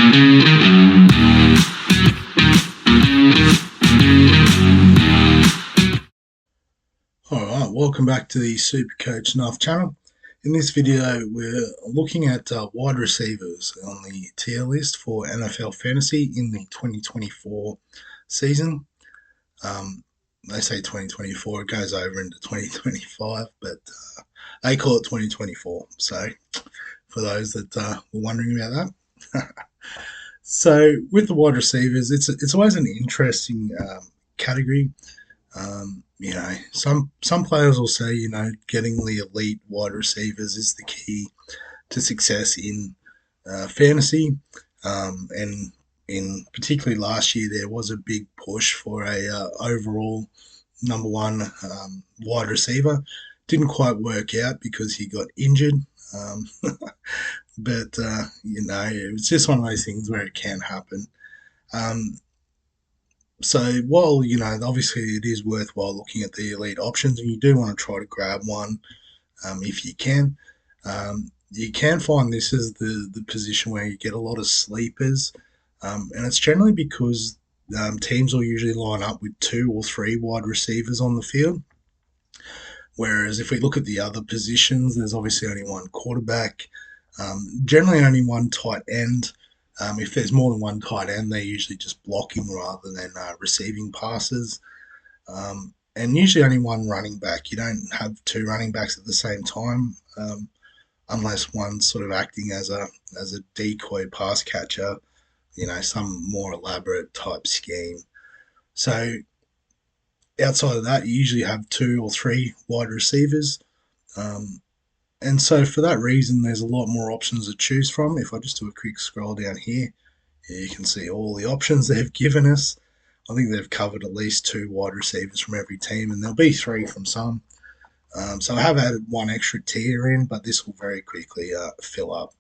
Alright, welcome back to the Supercoach Nuff channel. In this video, we're looking at wide receivers on the tier list for NFL Fantasy in the 2024 season. They say 2024, it goes over into 2025, but they call it 2024. So, for those that were wondering about that. So, with the wide receivers, it's always an interesting category. Some players will say, getting the elite wide receivers is the key to success in fantasy. And in particularly last year, there was a big push for a overall number one wide receiver. Didn't quite work out because he got injured. But it was just one of those things where it can happen. So while, obviously it is worthwhile looking at the elite options, and you do want to try to grab one if you can, you can find this is the position where you get a lot of sleepers, and it's generally because teams will usually line up with 2 or 3 wide receivers on the field. Whereas if we look at the other positions, there's obviously only one quarterback, generally only one tight end. If there's more than one tight end, they're usually just blocking rather than receiving passes. And usually only one running back. You don't have 2 running backs at the same time, unless one's sort of acting as a decoy pass catcher, some more elaborate type scheme. So outside of that, you usually have 2 or 3 wide receivers. And so for that reason, there's a lot more options to choose from. If I just do a quick scroll down here, you can see all the options they've given us. I think they've covered at least 2 wide receivers from every team, and there'll be 3 from some. So I have added 1 extra tier in, but this will very quickly fill up.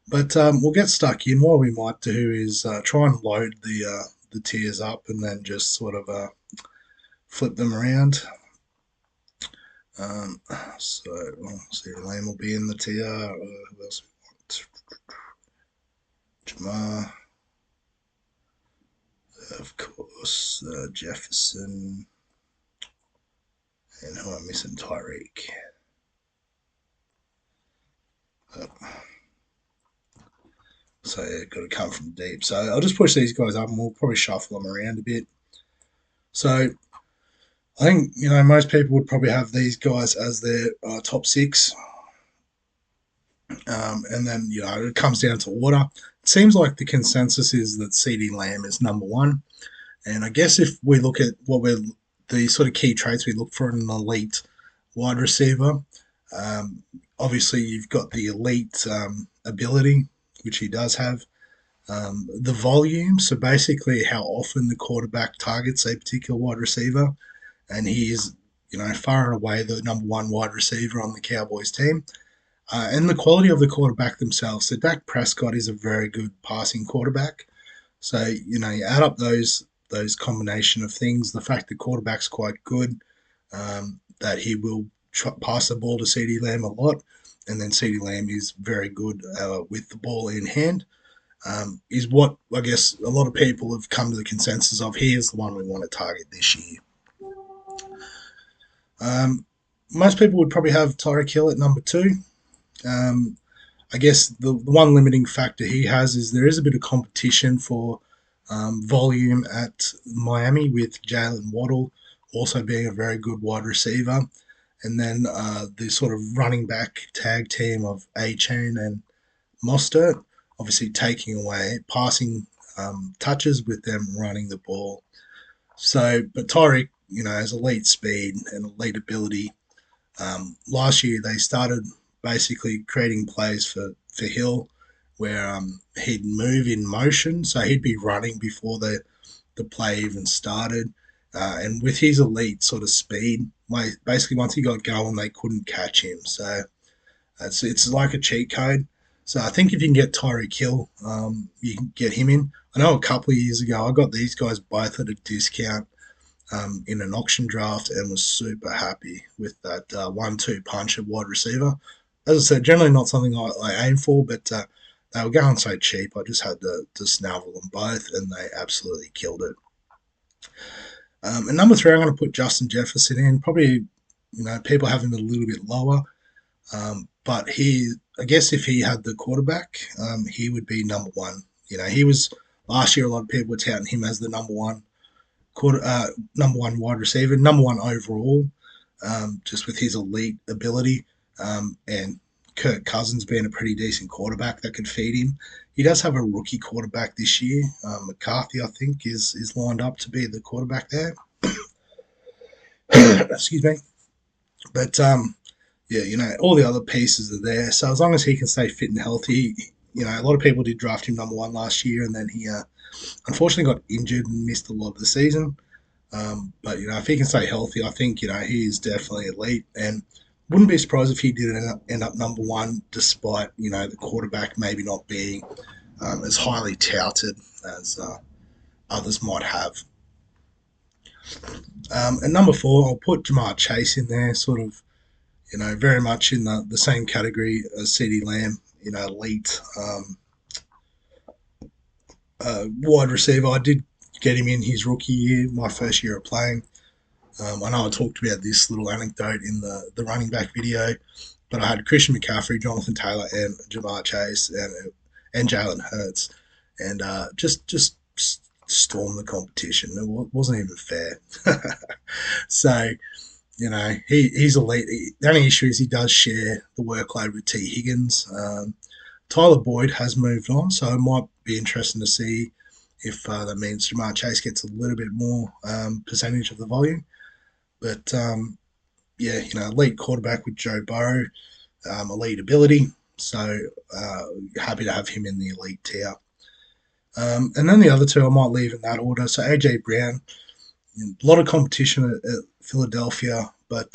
But we'll get stuck in. What we might do is try and load the tiers up and then just sort of flip them around. So CeeDee Lamb will be in the tier. Who else we want? Jamar, of course, Jefferson, and who am I missing? Tyreek. So yeah, got to come from deep. So I'll just push these guys up, and we'll probably shuffle them around a bit. So I think most people would probably have these guys as their top 6, and then it comes down to order. It seems like the consensus is that CeeDee Lamb is number 1, and I guess if we look at the sort of key traits we look for in an elite wide receiver, obviously you've got the elite ability, which he does have. The volume, so basically how often the quarterback targets a particular wide receiver. And he is, far and away the number 1 wide receiver on the Cowboys team. And the quality of the quarterback themselves. So Dak Prescott is a very good passing quarterback. So, you add up those combination of things, the fact the quarterback's quite good, that he will pass the ball to CeeDee Lamb a lot, and then CeeDee Lamb is very good with the ball in hand, is what I guess a lot of people have come to the consensus of. He is the one we want to target this year. Most people would probably have Tyreek Hill at number 2. I guess the one limiting factor he has is there is a bit of competition for volume at Miami, with Jalen Waddle also being a very good wide receiver. And then the sort of running back tag team of Achane and Mostert, obviously taking away passing touches with them running the ball. So, but Tyreek, has elite speed and elite ability. Last year they started basically creating plays for Hill where he'd move in motion, so he'd be running before the play even started. And with his elite sort of speed, basically once he got going, they couldn't catch him. So it's like a cheat code. So I think if you can get Tyreek Hill, you can get him in. I know a couple of years ago I got these guys both at a discount in an auction draft and was super happy with that 1-2 punch of wide receiver. As I said, generally not something I aim for, but they were going so cheap. I just had to snavel them both, and they absolutely killed it. And number three, I'm going to put Justin Jefferson in. Probably, people have him a little bit lower, but I guess if he had the quarterback, he would be number one. He was last year. A lot of people were touting him as the number one wide receiver, number one overall, just with his elite ability, and Kirk Cousins being a pretty decent quarterback that could feed him. He does have a rookie quarterback this year. McCarthy, I think, is lined up to be the quarterback there. Excuse me. But yeah, all the other pieces are there. So as long as he can stay fit and healthy, a lot of people did draft him number one last year, and then he unfortunately got injured and missed a lot of the season. But if he can stay healthy, I think he is definitely elite, and wouldn't be surprised if he did end up number one, despite the quarterback maybe not being as highly touted as others might have. And number four, I'll put Ja'Marr Chase in there, sort of, very much in the same category as CeeDee Lamb, elite wide receiver. I did get him in his rookie year, my first year of playing. I know I talked about this little anecdote in the running back video, but I had Christian McCaffrey, Jonathan Taylor, and Ja'Marr Chase, and Jalen Hurts, and just stormed the competition. It wasn't even fair. So, he's elite. The only issue is he does share the workload with T. Higgins. Tyler Boyd has moved on, so it might be interesting to see if that means Ja'Marr Chase gets a little bit more percentage of the volume. But, elite quarterback with Joe Burrow, elite ability. So happy to have him in the elite tier. And then the other two I might leave in that order. So A.J. Brown, a lot of competition at Philadelphia, but,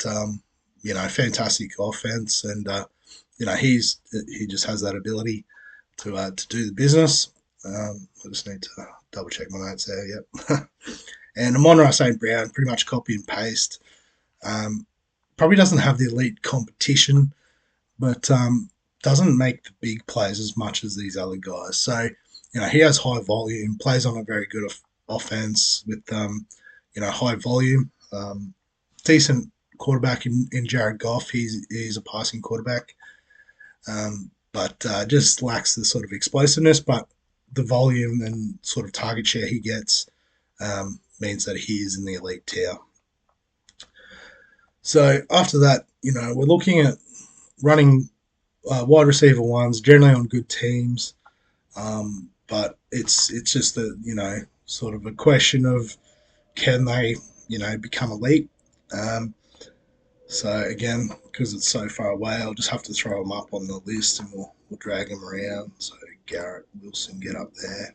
fantastic offense. And, he just has that ability to do the business. I just need to double check my notes there. Yep. And Amon-Ra St. Brown, pretty much copy and paste. Probably doesn't have the elite competition, but doesn't make the big plays as much as these other guys. So, he has high volume, plays on a very good offense with, high volume. Decent quarterback in Jared Goff. He's a passing quarterback, but just lacks the sort of explosiveness. But the volume and sort of target share he gets means that he is in the elite tier. So after that, we're looking at running wide receiver ones, generally on good teams. But it's just sort of a question of can they, become elite. So again, because it's so far away, I'll just have to throw them up on the list and we'll drag them around. So Garrett Wilson, get up there.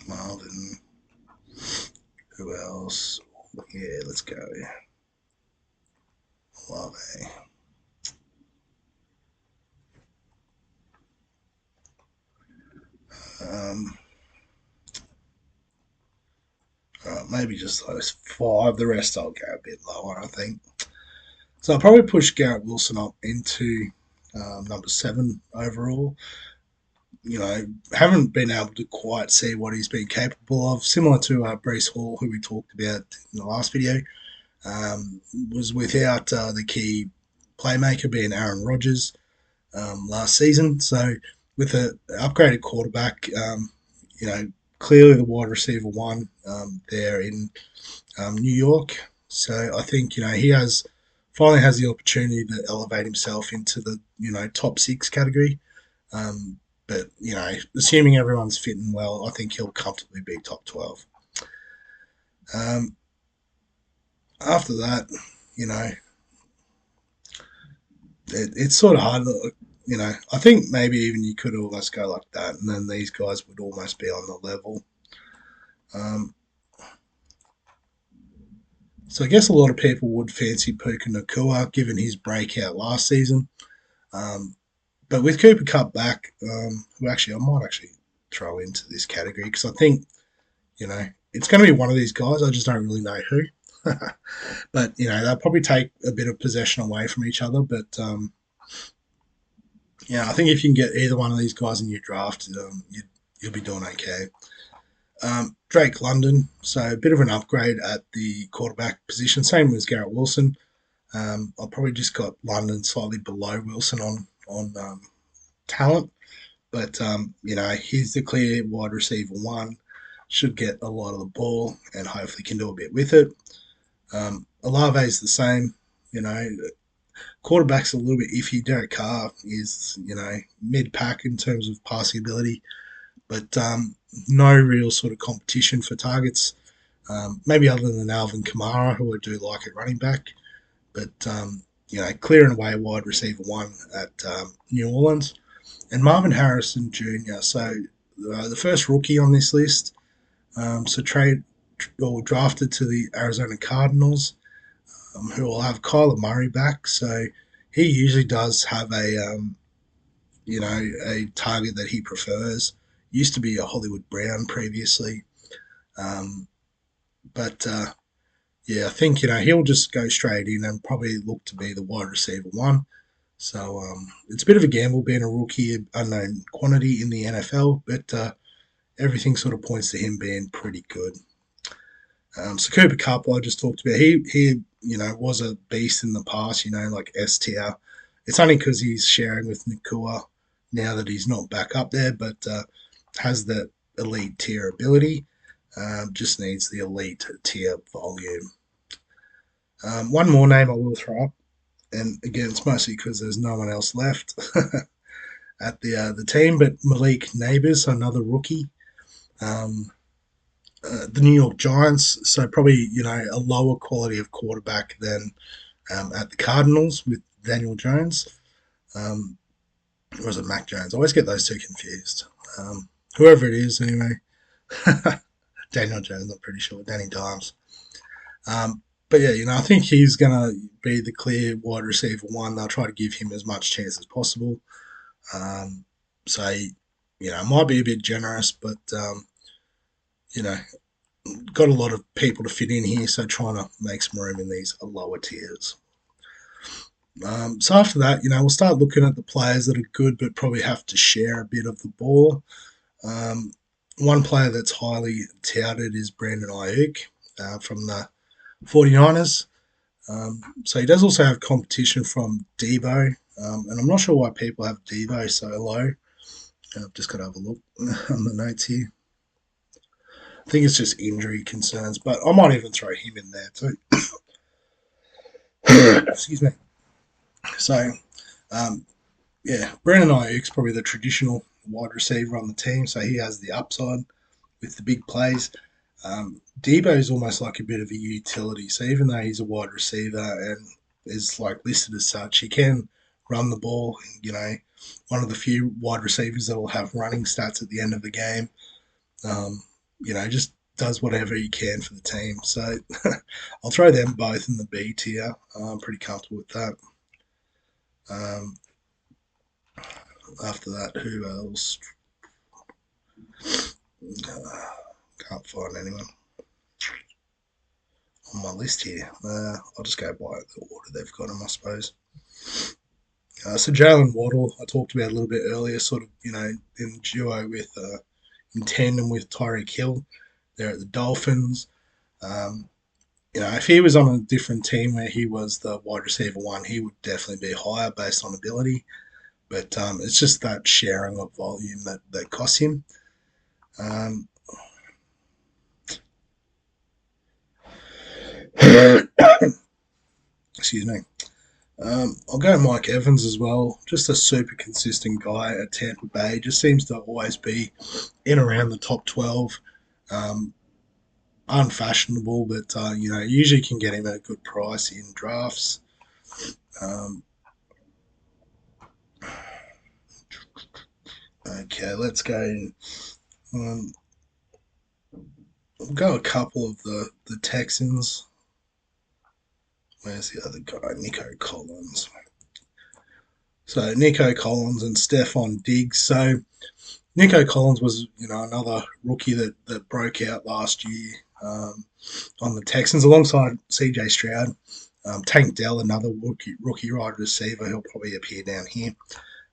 Marvin. Who else? Yeah, let's go. Olave. Maybe just those five. The rest I'll go a bit lower, I think. So I'll probably push Garrett Wilson up into number 7 overall. Haven't been able to quite see what he's been capable of. Similar to Breece Hall, who we talked about in the last video, was without the key playmaker being Aaron Rodgers last season. So with an upgraded quarterback, clearly the wide receiver one there in New York. So I think he finally has the opportunity to elevate himself into the top 6 category. But assuming everyone's fitting well, I think he'll comfortably be top 12. After that, it's sort of hard. I think maybe even you could almost go like that, and then these guys would almost be on the level. So I guess a lot of people would fancy Puka Nacua, given his breakout last season. But with Cooper Kupp back, who I might actually throw into this category because I think, it's going to be one of these guys. I just don't really know who. But they'll probably take a bit of possession away from each other. But I think if you can get either one of these guys in your draft, you'll be doing okay. Drake London, so a bit of an upgrade at the quarterback position, same as Garrett Wilson. I probably just got London slightly below Wilson on talent, but he's the clear wide receiver one. Should get a lot of the ball and hopefully can do a bit with it. Olave is the same. Quarterback's a little bit iffy. Derek Carr is mid pack in terms of passing ability, but no real sort of competition for targets. Maybe other than Alvin Kamara, who I do like at running back, but clear and away wide receiver one at New Orleans, and Marvin Harrison Jr. So the first rookie on this list. So drafted to the Arizona Cardinals, who will have Kyler Murray back. So he usually does have a target that he prefers. Used to be a Hollywood Brown previously, but I think he'll just go straight in and probably look to be the wide receiver one. So it's a bit of a gamble being a rookie, unknown quantity in the NFL, but everything sort of points to him being pretty good. So Cooper Kupp, I just talked about. He was a beast in the past. Like S tier. It's only because he's sharing with Nakua now that he's not back up there, but has that elite tier ability. Just needs the elite tier volume. One more name I will throw up, and again, it's mostly because there's no one else left at the team, but Malik Neighbors, another rookie. The New York Giants, so probably a lower quality of quarterback than at the Cardinals with Daniel Jones. Or is it Mac Jones? I always get those two confused. Whoever it is, anyway. Daniel Jones, I'm pretty sure. Danny Dimes. But I think he's going to be the clear wide receiver one. They'll try to give him as much chance as possible. So, it might be a bit generous, but got a lot of people to fit in here, so trying to make some room in these lower tiers. So after that, we'll start looking at the players that are good but probably have to share a bit of the ball. One player that's highly touted is Brandon Ayuk from the 49ers. So he does also have competition from Debo, and I'm not sure why people have Debo so low. I've just got to have a look on the notes here. I think it's just injury concerns, but I might even throw him in there too. Excuse me. So, Brandon Ayuk's probably the traditional wide receiver on the team, so he has the upside with the big plays. Debo is almost like a bit of a utility, so even though he's a wide receiver and is like listed as such, he can run the ball. One of the few wide receivers that will have running stats at the end of the game. Just does whatever he can for the team. So I'll throw them both in the B tier. I'm pretty comfortable with that. After that, who else? Can't find anyone on my list here. I'll just go by the order they've got them, I suppose. So Jalen Waddle, I talked about a little bit earlier, sort of, in duo with, in tandem with Tyreek Hill. They're at the Dolphins. If he was on a different team where he was the wide receiver one, he would definitely be higher based on ability. But it's just that sharing of volume that costs him. Excuse me. I'll go Mike Evans as well. Just a super consistent guy at Tampa Bay. Just seems to always be in around the top 12. Unfashionable, but usually can get him at a good price in drafts. Okay, let's go. We'll go a couple of the Texans. Where's the other guy? Nico Collins. So Nico Collins and Stephon Diggs. So Nico Collins was, another rookie that broke out last year. on the Texans alongside CJ Stroud. Tank Dell, another rookie wide receiver, he'll probably appear down here.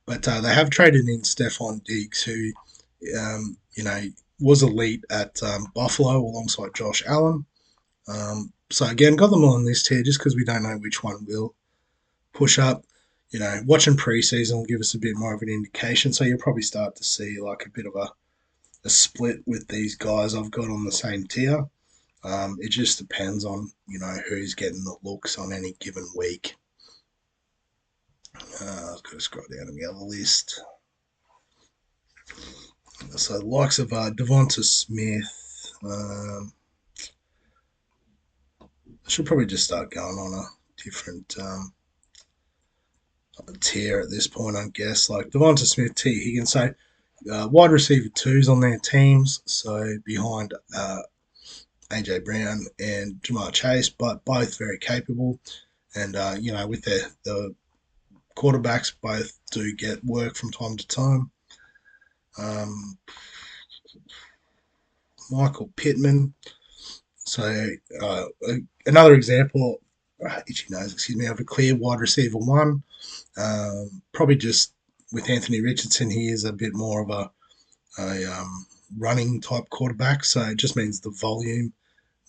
But they have traded in Stephon Diggs, who, was elite at Buffalo alongside Josh Allen. So again, got them on this tier just because we don't know which one will push up. Watching preseason will give us a bit more of an indication. So you'll probably start to see like a bit of a split with these guys I've got on the same tier. It just depends on who's getting the looks on any given week. I've got to scroll down to the other list. So the likes of Devonta Smith. I should probably just start going on a different tier at this point, I guess. Like Devonta Smith, T. Higgins. So wide receiver twos on their teams. So behind AJ Brown and Jamar Chase, but both very capable. And, with the quarterbacks, both do get work from time to time. Michael Pittman. So another example, itchy nose, excuse me, of a clear wide receiver one. Probably just with Anthony Richardson, he is a bit more of a running type quarterback, so it just means the volume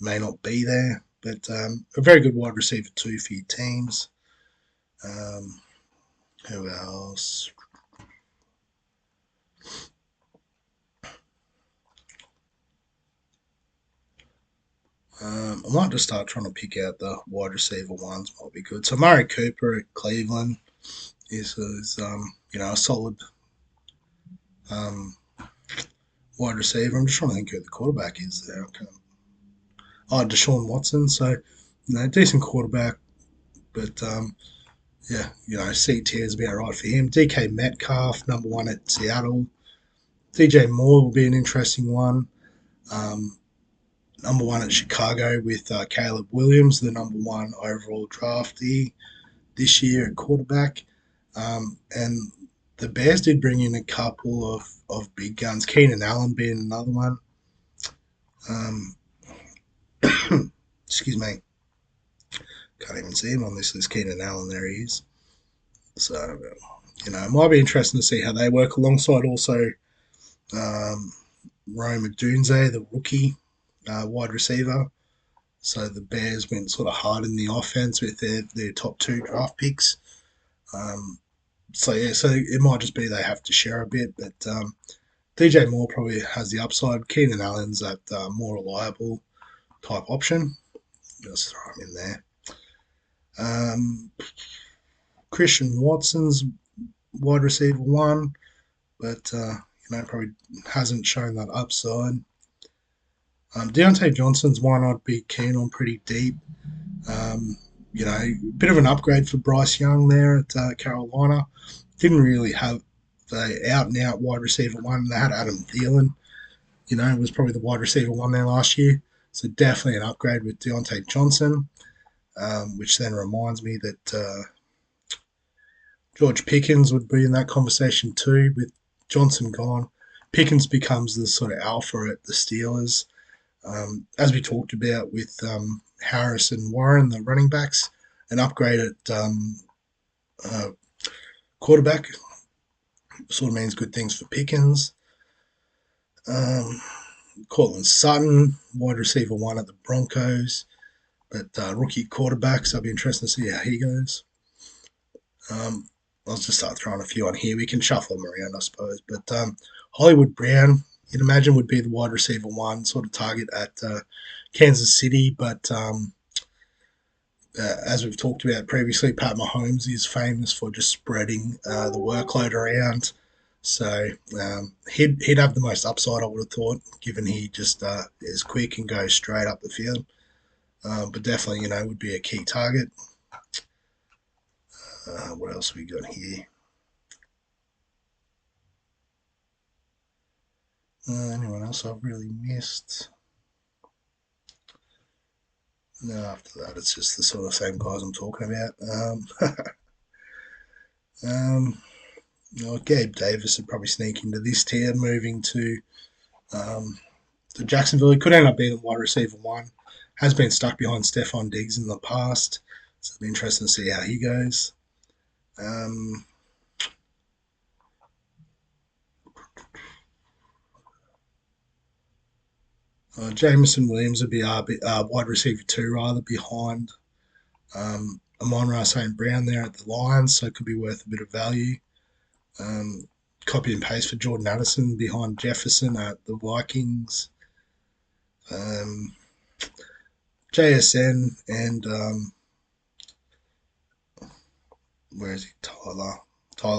may not be there. But a very good wide receiver too for your teams. Who else? I might just start trying to pick out the wide receiver ones. Might be good. So Murray Cooper at Cleveland is a solid wide receiver. I'm just trying to think who the quarterback is there. Deshaun Watson. So decent quarterback, but C tier is about right for him. DK Metcalf, number one at Seattle. DJ Moore will be an interesting one. Number one at Chicago with Caleb Williams, the number one overall draftee this year at quarterback. And the Bears did bring in a couple of big guns, Keenan Allen being another one. Excuse me. Can't even see him on this list. Keenan Allen, there he is. So, it might be interesting to see how they work alongside also Rome Odunze, the rookie wide receiver. So the Bears went sort of hard in the offense with their top two draft picks. So it might just be they have to share a bit, but DJ Moore probably has the upside. Keenan Allen's that more reliable type option. Just throw him in there. Christian Watson's wide receiver one, but probably hasn't shown that upside. Deontay Johnson's one I'd be keen on pretty deep. A bit of an upgrade for Bryce Young there at Carolina. Didn't really have the out and out wide receiver one. They had Adam Thielen, was probably the wide receiver one there last year. So definitely an upgrade with Deontay Johnson, which then reminds me that George Pickens would be in that conversation too. With Johnson gone, Pickens becomes the sort of alpha at the Steelers. As we talked about with Harris and Warren, the running backs, an upgrade at quarterback sort of means good things for Pickens. Cortland Sutton, wide receiver one at the Broncos, but rookie quarterback, so I'll be interested to see how he goes. I'll just start throwing a few on here. We can shuffle them around, I suppose. But Hollywood Brown, you'd imagine would be the wide receiver one sort of target at Kansas City, but as we've talked about previously, Pat Mahomes is famous for just spreading the workload around. So he'd have the most upside, I would have thought, given he just is quick and goes straight up the field. But definitely, would be a key target. What else we got here? Anyone else I've really missed? No, after that, it's just the sort of same guys I'm talking about. Gabe Davis would probably sneak into this tier, moving to to Jacksonville. He could end up being wide receiver one. Has been stuck behind Stephon Diggs in the past, so it'll be interesting to see how he goes. Jameson Williams would be wide receiver two, rather, behind Amon-Ra St. Brown there at the Lions, so it could be worth a bit of value. Copy and paste for Jordan Addison behind Jefferson at the Vikings. JSN and where is he? Tyler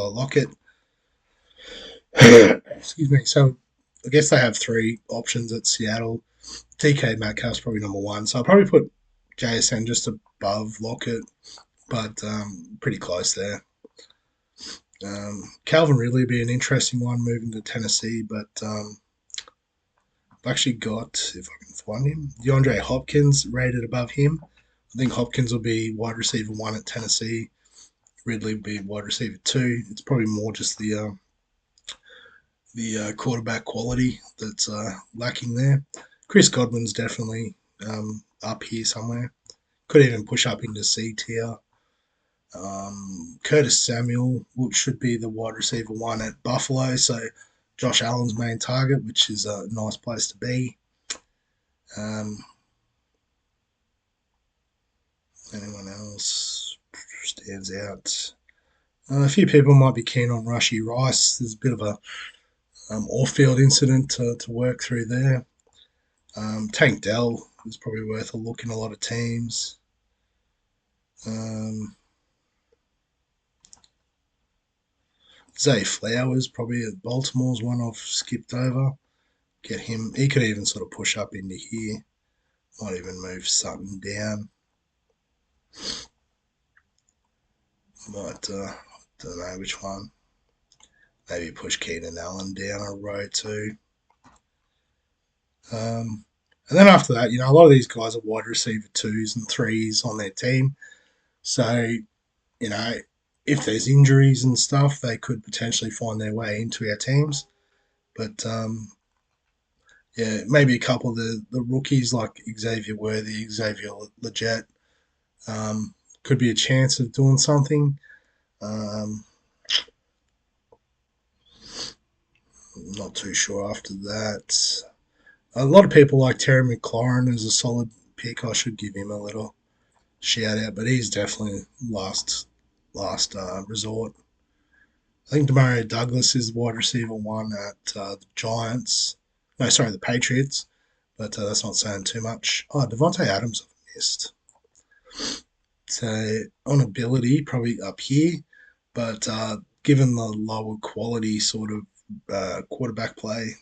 Lockett. Excuse me. So I guess they have three options at Seattle. DK Metcalf's probably number one, so I'll probably put JSN just above Lockett, but pretty close there. Calvin Ridley would be an interesting one moving to Tennessee, but I've actually got, if I can find him, DeAndre Hopkins rated above him. I think Hopkins will be wide receiver one at Tennessee. Ridley will be wide receiver two. It's probably more just the quarterback quality that's lacking there. Chris Godwin's definitely up here somewhere. Could even push up into C tier. Curtis Samuel should be the wide receiver one at Buffalo, so Josh Allen's main target, which is a nice place to be. Anyone else stands out? A few people might be keen on Rashee Rice. There's a bit of a off-field incident to work through there. Tank Dell is probably worth a look in a lot of teams. Zay Flowers, probably at Baltimore's one I've skipped over. Get him. He could even sort of push up into here. Might even move Sutton down. Might, don't know which one. Maybe push Keenan Allen down a row too. And then after that, a lot of these guys are wide receiver twos and threes on their team. So, if there's injuries and stuff, they could potentially find their way into our teams. But yeah, maybe a couple of the rookies like Xavier Worthy, Xavier Legette, could be a chance of doing something. Not too sure after that. A lot of people like Terry McLaurin as a solid pick. I should give him a little shout out, but he's definitely last resort. I think Demario Douglas is wide receiver one at the Giants. No, sorry, the Patriots. But that's not saying too much. Oh, Devontae Adams I've missed. So on ability, probably up here, but given the lower quality sort of quarterback play,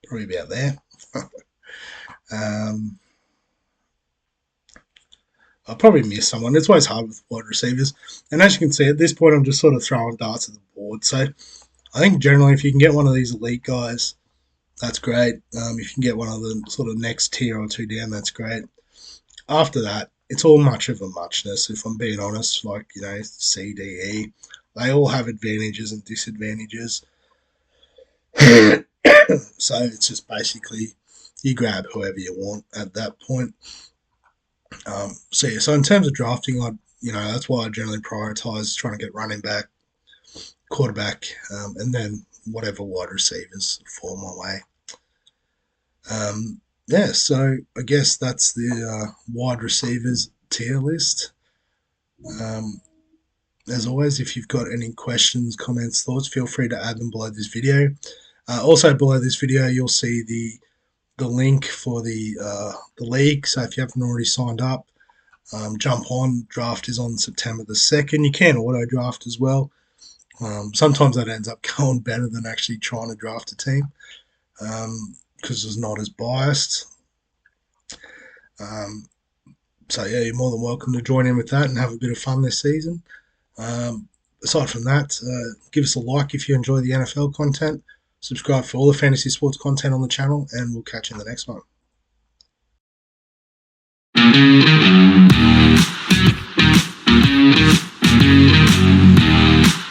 probably about there. I'll probably miss someone. It's always hard with wide receivers. And as you can see, at this point, I'm just sort of throwing darts at the board. So I think generally, if you can get one of these elite guys, that's great. If you can get one of the sort of next tier or two down, that's great. After that, it's all much of a muchness, if I'm being honest. Like, C, D, E. They all have advantages and disadvantages. So it's just basically you grab whoever you want at that point. So in terms of drafting, that's why I generally prioritize trying to get running back, quarterback, and then whatever wide receivers fall my way. So I guess that's the wide receivers tier list. As always, if you've got any questions, comments, thoughts, feel free to add them below this video. Also below this video, you'll see the link for the league. So if you haven't already signed up, jump on. Draft is on September the 2nd. You can auto draft as well. Sometimes that ends up going better than actually trying to draft a team because it's not as biased. So yeah, you're more than welcome to join in with that and have a bit of fun this season. Aside from that, give us a like if you enjoy the NFL content. Subscribe for all the fantasy sports content on the channel, and we'll catch you in the next one.